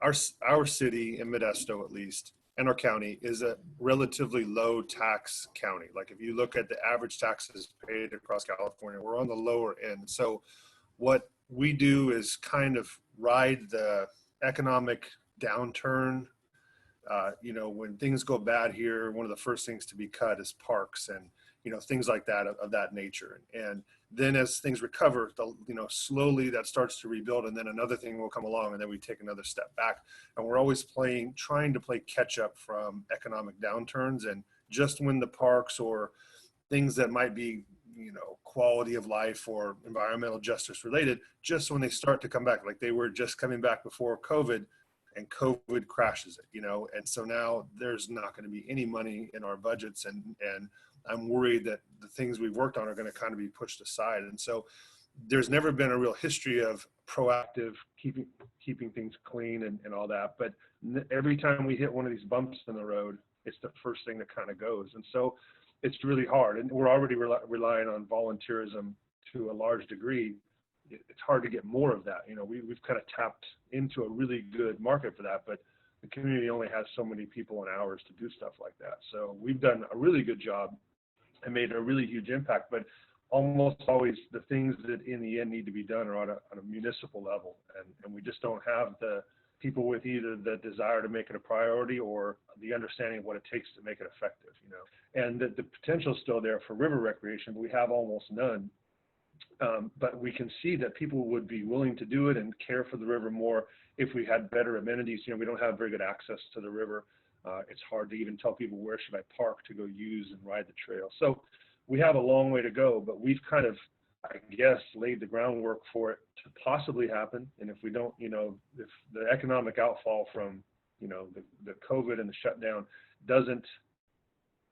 Our city in Modesto, at least, and our county is a relatively low tax county. Like if you look at the average taxes paid across California, we're on the lower end. So what we do is kind of ride the economic downturn. When things go bad here, one of the first things to be cut is parks and, things like that of that nature. And then as things recover, slowly that starts to rebuild, and then another thing will come along, and then we take another step back. And we're always trying to play catch up from economic downturns. And just when the parks or things that might be, quality of life or environmental justice related, just when they start to come back, like they were just coming back before COVID, and COVID crashes it, and so now there's not going to be any money in our budgets, and I'm worried that the things we've worked on are going to kind of be pushed aside. And so there's never been a real history of proactive keeping things clean and all that, but every time we hit one of these bumps in the road, it's the first thing that kind of goes. And so it's really hard, and we're already relying on volunteerism to a large degree. It's hard to get more of that. We've kind of tapped into a really good market for that, but the community only has so many people and hours to do stuff like that. So we've done a really good job and made a really huge impact, but almost always the things that in the end need to be done are on a municipal level. And we just don't have the people with either the desire to make it a priority or the understanding of what it takes to make it effective, and that the potential is still there for river recreation, but we have almost none. But we can see that people would be willing to do it and care for the river more if we had better amenities. We don't have very good access to the river. It's hard to even tell people where should I park to go use and ride the trail. So we have a long way to go, but we've kind of, I guess, laid the groundwork for it to possibly happen. And if we don't, if the economic outfall from, the COVID and the shutdown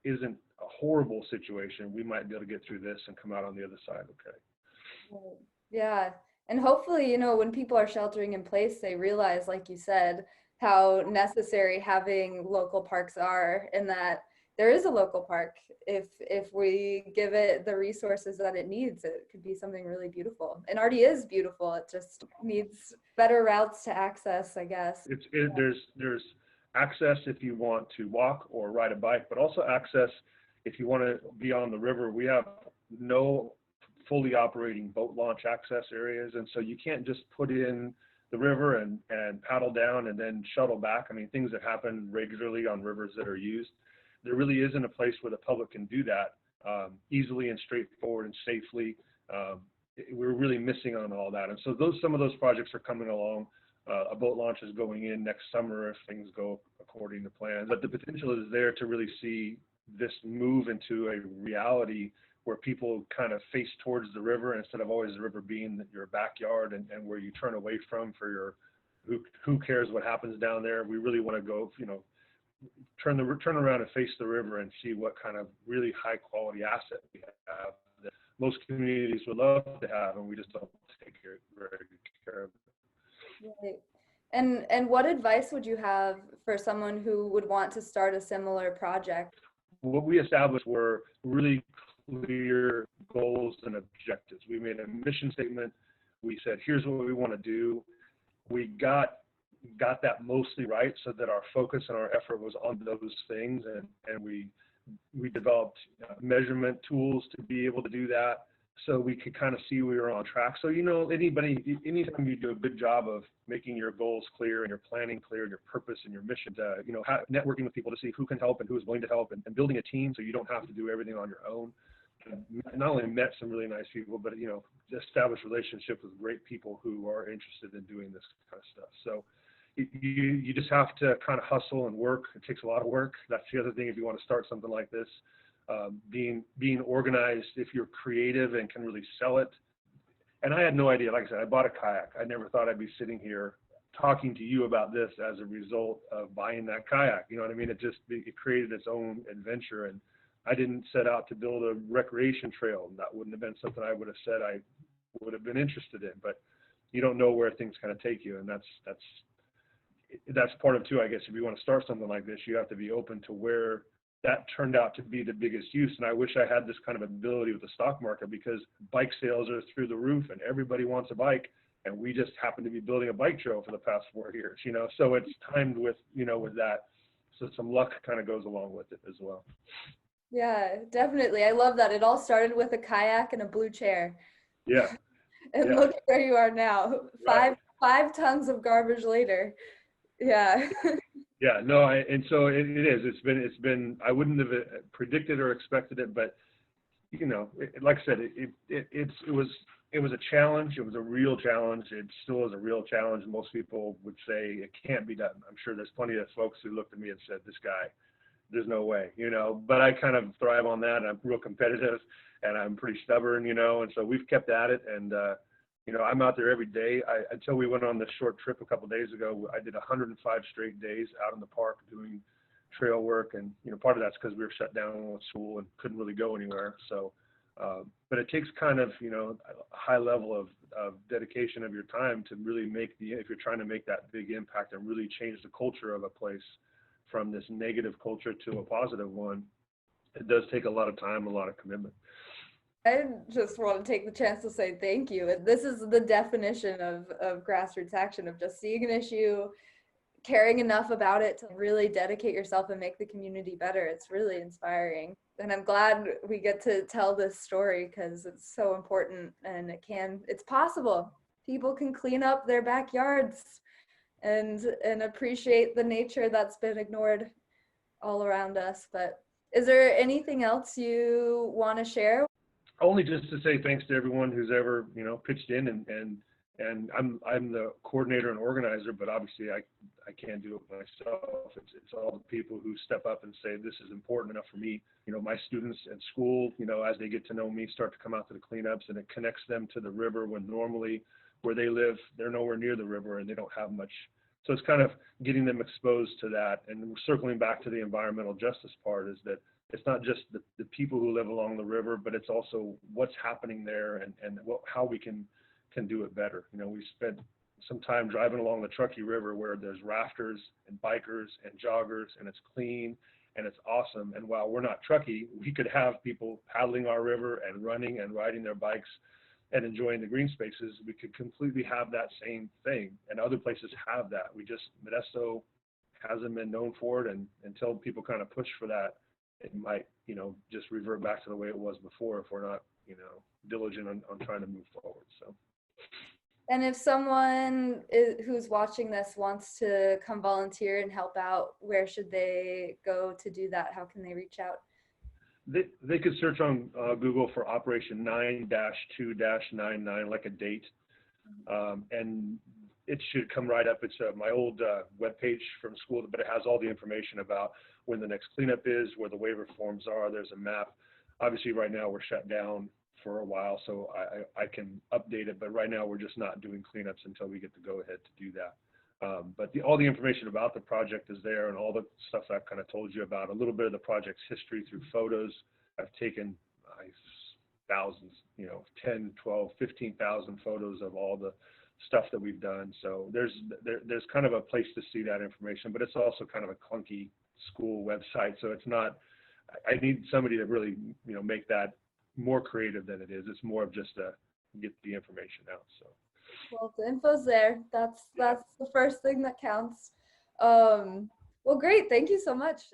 isn't a horrible situation, we might be able to get through this and come out on the other side okay. Yeah. And hopefully, when people are sheltering in place, they realize, like you said, how necessary having local parks are, and that there is a local park. If we give it the resources that it needs, it could be something really beautiful. And already is beautiful. It just needs better routes to access, I guess. There's access if you want to walk or ride a bike, but also access if you want to be on the river. We have no fully operating boat launch access areas, and so you can't just put in the river and paddle down and then shuttle back. I mean, things that happen regularly on rivers that are used. There really isn't a place where the public can do that easily and straightforward and safely. We're really missing on all that, and so some of those projects are coming along. A boat launch is going in next summer if things go according to plan, but the potential is there to really see this move into a reality where people kind of face towards the river instead of always the river being your backyard and where you turn away from for your who cares what happens down there. We really want to go, turn around and face the river and see what kind of really high quality asset we have that most communities would love to have, and we just don't take very good care of it. Right. And what advice would you have for someone who would want to start a similar project? What we established were really clear goals and objectives. We made a mission statement. We said, here's what we want to do. We got that mostly right, so that our focus and our effort was on those things, and we developed measurement tools to be able to do that, so we could kind of see we were on track. So anytime you do a good job of making your goals clear and your planning clear and your purpose and your mission, networking with people to see who can help and who is willing to help, and building a team so you don't have to do everything on your own. Not only met some really nice people, but established relationships with great people who are interested in doing this kind of stuff. So you just have to kind of hustle and work. It takes a lot of work. That's the other thing if you want to start something like this. Being organized, if you're creative and can really sell it. And I had no idea. Like I said, I bought a kayak. I never thought I'd be sitting here talking to you about this as a result of buying that kayak. You know what I mean? It created its own adventure, and I didn't set out to build a recreation trail. That wouldn't have been something I would have said I would have been interested in, but you don't know where things kind of take you. And that's part of too, I guess. If you want to start something like this, you have to be open to where that turned out to be the biggest use. And I wish I had this kind of ability with the stock market, because bike sales are through the roof and everybody wants a bike. and we just happen to be building a bike trail for the past 4 years, you know, so it's timed with, you know, with that. So some luck kind of goes along with it as well. Yeah, definitely. I love that. It all started with a kayak and a blue chair. Yeah. And Yeah. look at where you are now. Right. Five tons of garbage later. Yeah. Yeah, no, and so it is. It's been. I wouldn't have predicted or expected it, but you know, like I said, it was a challenge. It was a real challenge. It still is a real challenge. Most people would say it can't be done. I'm sure there's plenty of folks who looked at me and said, "This guy, there's no way," you know. But I kind of thrive on that. I'm real competitive, and I'm pretty stubborn, you know. And so we've kept at it, and you know, I'm out there every day. Until we went on this short trip a couple of days ago, I did 105 straight days out in the park doing trail work. And, you know, part of that's because we were shut down with school and couldn't really go anywhere. So, but it takes kind of, you know, a high level of dedication of your time to really make if you're trying to make that big impact and really change the culture of a place from this negative culture to a positive one, it does take a lot of time, a lot of commitment. I just want to take the chance to say thank you. And this is the definition of grassroots action, of just seeing an issue, caring enough about it to really dedicate yourself and make the community better. It's really inspiring. And I'm glad we get to tell this story because it's so important, and it's possible. People can clean up their backyards and appreciate the nature that's been ignored all around us. But is there anything else you want to share? Only just to say thanks to everyone who's ever, you know, pitched in, and I'm the coordinator and organizer, but obviously I can't do it myself. It's all the people who step up and say, this is important enough for me. You know, my students at school, you know, as they get to know me, start to come out to the cleanups, and it connects them to the river when normally where they live, they're nowhere near the river and they don't have much. So it's kind of getting them exposed to that. And we're circling back to the environmental justice part, is that it's not just the people who live along the river, but it's also what's happening there, and how we can do it better. You know, we spent some time driving along the Truckee River where there's rafters and bikers and joggers, and it's clean and it's awesome. And while we're not Truckee, we could have people paddling our river and running and riding their bikes and enjoying the green spaces. We could completely have that same thing, and other places have that. Modesto hasn't been known for it, and until people kind of push for that, it might, you know, just revert back to the way it was before if we're not, you know, diligent on trying to move forward. So. And if someone who's watching this wants to come volunteer and help out, where should they go to do that? How can they reach out? They could search on Google for Operation 9-2-99, like a date, and it should come right up. It's my old webpage from school, but it has all the information about when the next cleanup is, where the waiver forms are. There's a map. Obviously, right now we're shut down for a while, so I can update it. But right now we're just not doing cleanups until we get the go-ahead to do that. But all the information about the project is there, and all the stuff that I've kind of told you about, a little bit of the project's history through photos. I've taken thousands, you know, 10, 12, 15,000 photos of all the stuff that we've done. So there's kind of a place to see that information, but it's also kind of a clunky school website. So it's not, I need somebody to really, you know, make that more creative than it is. It's more of just to get the information out. So. Well, the info's there. That's the first thing that counts. Well, great. Thank you so much.